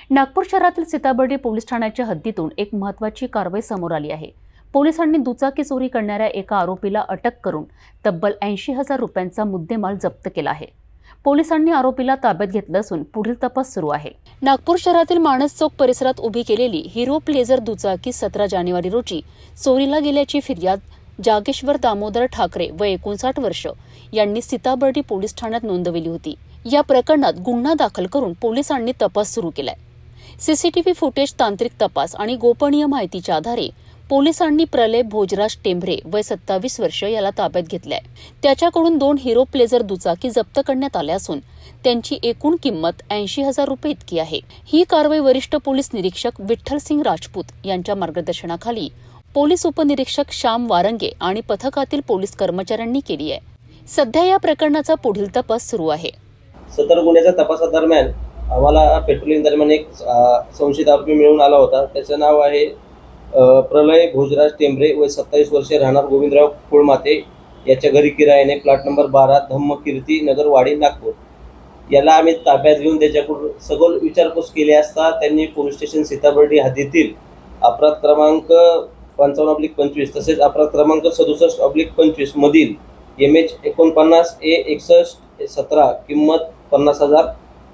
नागपूर शहरातील सीताबर्डी पोलीस ठाण्याच्या हद्दीतून एक महत्त्वाची कारवाई समोर आली आहे। पोलिसांनी दुचाकी चोरी करणाऱ्या एका आरोपीला अटक करून तब्बल 80,000 रुपयांचा मुद्देमाल जप्त केला आहे। पोलिसांनी आरोपीला ताब्यात घेतलं असून पुढील तपास सुरू आहे। नागपूर शहरातील माणस चौक परिसरात उभी केलेली हिरो प्लेजर दुचाकी 17 जानेवारी रोजी चोरीला गेल्याची फिर्याद जागेश्वर दामोदर ठाकरे व 59 वर्ष यांनी सीताबर्डी पोलीस ठाण्यात नोंदवली होती। या प्रकरणात गुन्हा दाखल करून पोलिसांनी तपास सुरू केलाय। सीसीटीव्ही फुटेज, तांत्रिक तपास आणि गोपनीय माहितीच्या आधारे पोलिसांनी प्रलय भोजराज टेंभरे वय 27 वर्ष याला ताब्यात घेतलाय। त्याच्याकडून 2 हिरो प्लेजर दुचाकी जप्त करण्यात आल्या असून त्यांची एकूण किंमत 80,000 रुपये इतकी आहे। ही कारवाई वरिष्ठ पोलीस निरीक्षक विठ्ठलसिंग राजपूत यांच्या मार्गदर्शनाखाली पोलीस उपनिरीक्षक श्याम वारंगे आणि पथकातील पोलीस कर्मचाऱ्यांनी केली आहे। सध्या या प्रकरणाचा पुढील तपास सुरू आहे। सदर गुन्ह्याच्या तपासादरम्यान आम्हाला पेट्रोलिंग दरम्यान एक संशयित आरोपी मिळून आला होता। त्याचं नाव आहे प्रलय भोजराज टेंभरे वय 27 वर्षे, राहणार गोविंदराव कुळमाते। याच्या घरी किरायाने प्लॉट नंबर 12 धम्मकीर्ती नगर वाडी नागपूर। याला आम्ही ताब्यात घेऊन त्याच्याकडून सखोल विचारपूस केली असता त्यांनी पोलीस स्टेशन सीताबर्डी हद्दीतील अपराध क्रमांक 55/25 तसेच अपराध क्रमांक 67/25 मधील MH49 A6117 किंमत 50,000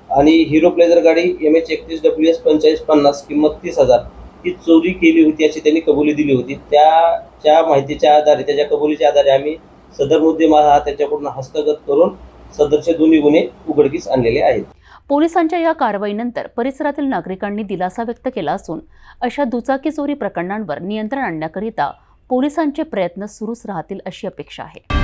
आणि हिरो प्लेजर गाडी MH31WS 4550 किंमत 30,000 ही चोरी केली होती अशी त्यांनी कबुली दिली होती। त्या माहितीच्या आधारे, त्याच्या कबुलीच्या आधारे आम्ही सदर मुद्देमाल हा त्याच्याकडून हस्तगत करून सदरचे दोन्ही गुन्हे उघडकीस आणलेले आहेत। पोलिसांच्या या कारवाईनंतर परिसरातील नागरिकांनी दिलासा व्यक्त केला असून अशा दुचाकी चोरी प्रकरणांवर नियंत्रण आणण्याकरिता पोलिसांचे प्रयत्न सुरूच राहतील अशी अपेक्षा आहे।